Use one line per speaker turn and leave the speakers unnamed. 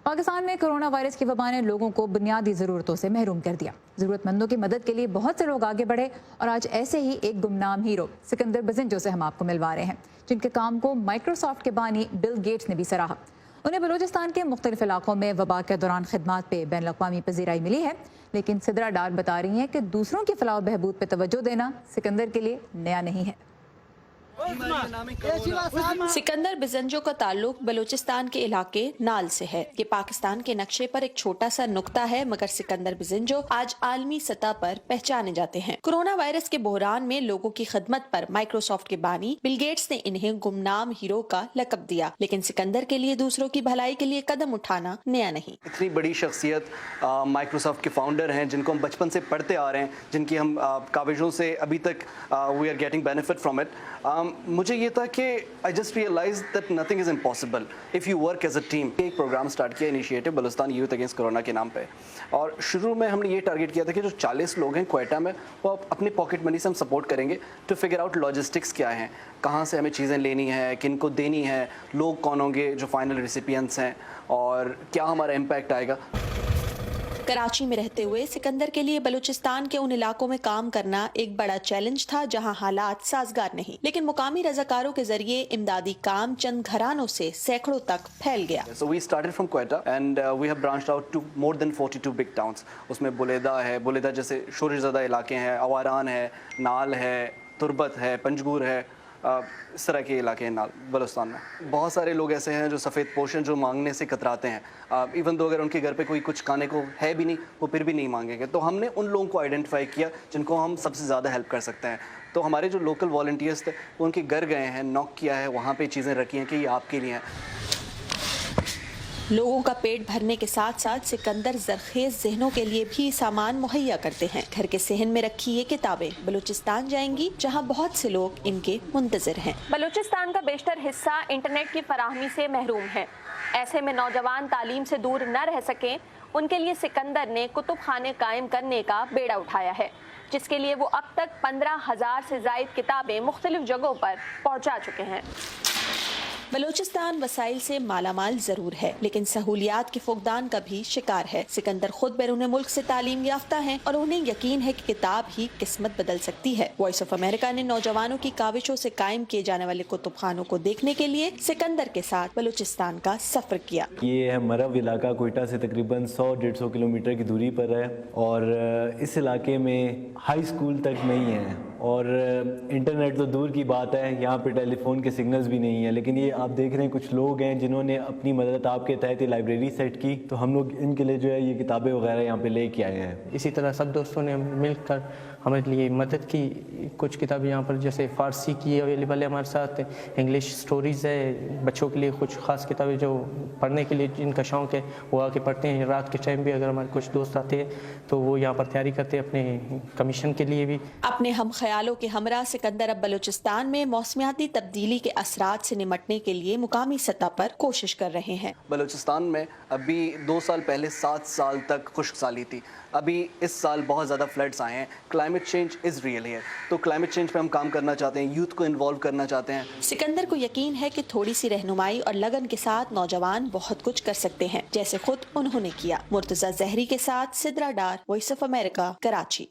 پاکستان میں corona virus کی وبا نے لوگوں کو بنیادی ضرورتوں سے محروم کر دیا۔ ضرورت مندوں کی مدد کے لیے بہت سے لوگ آگے بڑھے اور آج ایسے ہی ایک گمنام ہیرو سکندر بزنجو سے ہم آپ کو ملوا رہے ہیں، جن کے کام کو مائکروسافٹ کے بانی بل گیٹس نے بھی سراہا۔ انہیں بلوچستان کے مختلف علاقوں میں وبا کے دوران خدمات پہ بین الاقوامی پذیرائی ملی ہے، لیکن سدرا ڈار بتا رہی ہیں کہ دوسروں کی فلاح و بہبود پہ توجہ دینا سکندر کے لیے نیا نہیں ہے۔
سکندر بزنجو کا تعلق بلوچستان کے علاقے نال سے ہے۔ یہ پاکستان کے نقشے پر ایک چھوٹا سا نقطہ ہے، مگر سکندر بزنجو آج عالمی سطح پر پہچانے جاتے ہیں۔ کورونا وائرس کے بحران میں لوگوں کی خدمت پر مائکروسافٹ کے بانی بل گیٹس نے انہیں گمنام ہیرو کا لقب دیا، لیکن سکندر کے لیے دوسروں کی بھلائی کے لیے قدم اٹھانا نیا نہیں۔
اتنی بڑی شخصیت مائکروسافٹ کے فاؤنڈر ہیں، جن کو ہم بچپن سے پڑھتے آ رہے ہیں، جن کی ہم کاوشوں سے ابھی تک we are getting benefit from it. مجھے یہ تھا کہ I just realized that nothing is impossible if you work as a team۔ ایک پروگرام سٹارٹ کیا initiative Balochistan youth against corona کے نام پہ، اور شروع میں ہم نے یہ ٹارگیٹ کیا تھا کہ جو 40 لوگ ہیں کوئٹہ میں، وہ اپنی پاکٹ منی سے ہم سپورٹ کریں گے ٹو فگر آؤٹ لاجسٹکس کیا ہیں، کہاں سے ہمیں چیزیں لینی ہیں، کن کو دینی ہے، لوگ کون ہوں گے جو فائنل ریسیپینٹس ہیں، اور کیا ہمارا امپیکٹ آئے گا۔
کراچی میں رہتے ہوئے سکندر کے لیے بلوچستان کے ان علاقوں میں کام کرنا ایک بڑا چیلنج تھا جہاں حالات سازگار نہیں، لیکن مقامی رضاکاروں کے ذریعے امدادی کام چند گھرانوں سے سینکڑوں تک پھیل گیا۔
So we started from Quetta and we have branched out to more than 42 big towns۔ اس میں بولیدہ ہے، بولیدہ جیسے شورش زدہ علاقے ہیں، اواران ہے، نال ہے، تربت ہے، پنجگور ہے، اس طرح کے علاقے ہیں نال بلوچستان میں۔ بہت سارے لوگ ایسے ہیں جو سفید پوش ہیں، جو مانگنے سے کتراتے ہیں، ایون دو اگر ان کے گھر پہ کوئی کچھ کھانے کو ہے بھی نہیں، وہ پھر بھی نہیں مانگیں گے۔ تو ہم نے ان لوگوں کو آئیڈینٹیفائی کیا جن کو ہم سب سے زیادہ ہیلپ کر سکتے ہیں۔ تو ہمارے جو لوکل والنٹیئرس تھے، وہ ان کے گھر گئے ہیں، ناک کیا ہے، وہاں پہ چیزیں رکھی ہیں کہ یہ آپ کے لیے ہیں۔
لوگوں کا پیٹ بھرنے کے ساتھ ساتھ سکندر زرخیز ذہنوں کے لیے بھی سامان مہیا کرتے ہیں۔ گھر کے صحن میں رکھی یہ کتابیں بلوچستان جائیں گی، جہاں بہت سے لوگ ان کے منتظر ہیں۔
بلوچستان کا بیشتر حصہ انٹرنیٹ کی فراہمی سے محروم ہے۔ ایسے میں نوجوان تعلیم سے دور نہ رہ سکیں، ان کے لیے سکندر نے کتب خانے قائم کرنے کا بیڑا اٹھایا ہے، جس کے لیے وہ اب تک 15,000 سے زائد کتابیں مختلف جگہوں پر پہنچا چکے ہیں۔
بلوچستان وسائل سے مالا مال ضرور ہے، لیکن سہولیات کے فقدان کا بھی شکار ہے۔ سکندر خود بیرون ملک سے تعلیم یافتہ ہیں اور انہیں یقین ہے کہ کتاب ہی قسمت بدل سکتی ہے۔ وائس آف امریکہ نے نوجوانوں کی کاوشوں سے قائم کیے جانے والے کتب خانوں کو دیکھنے کے لیے سکندر کے ساتھ بلوچستان کا سفر کیا۔
یہ ہے مرو علاقہ، کوئٹہ سے تقریباً 100-150 کلومیٹر کی دوری پر ہے، اور اس علاقے میں ہائی اسکول تک نہیں ہے، اور انٹرنیٹ تو دور کی بات ہے، یہاں پہ ٹیلی فون کے سگنلز بھی نہیں ہیں۔ لیکن یہ آپ دیکھ رہے ہیں کچھ لوگ ہیں جنہوں نے اپنی مدد آپ کے تحت لائبریری سیٹ کی، تو ہم لوگ ان کے لیے جو ہے یہ کتابیں وغیرہ یہاں پہ لے کے آئے ہیں۔
اسی طرح سب دوستوں نے مل کر ہمارے لیے مدد کی۔ کچھ کتابیں یہاں پر جیسے فارسی کی اویلیبل ہے ہمارے ساتھ، انگلش سٹوریز ہے، بچوں کے لیے کچھ خاص کتابیں جو پڑھنے کے لیے جن کا شوق ہے وہ آ کے پڑھتے ہیں۔ رات کے ٹائم بھی اگر ہمارے کچھ دوست آتے ہیں تو وہ یہاں پر تیاری کرتے ہیں اپنے کمیشن کے لیے بھی۔
اپنے ہم خیالوں کے ہمراہ سکندر اب بلوچستان میں موسمیاتی تبدیلی کے اثرات سے نمٹنے کے لیے مقامی سطح پر کوشش کر رہے ہیں۔
بلوچستان میں ابھی 2 سال پہلے 7 سال تک خشک سالی تھی، ابھی اس سال بہت زیادہ فلڈز آئے ہیں۔ کلائمیٹ چینج از ریئل ہے، تو کلائمیٹ چینج پہ ہم کام کرنا چاہتے ہیں، یوتھ کو انوالو کرنا چاہتے ہیں۔
سکندر کو یقین ہے کہ تھوڑی سی رہنمائی اور لگن کے ساتھ نوجوان بہت کچھ کر سکتے ہیں، جیسے خود انہوں نے کیا۔ مرتضی زہری کے ساتھ Sidra Dar, voice of America, Karachi.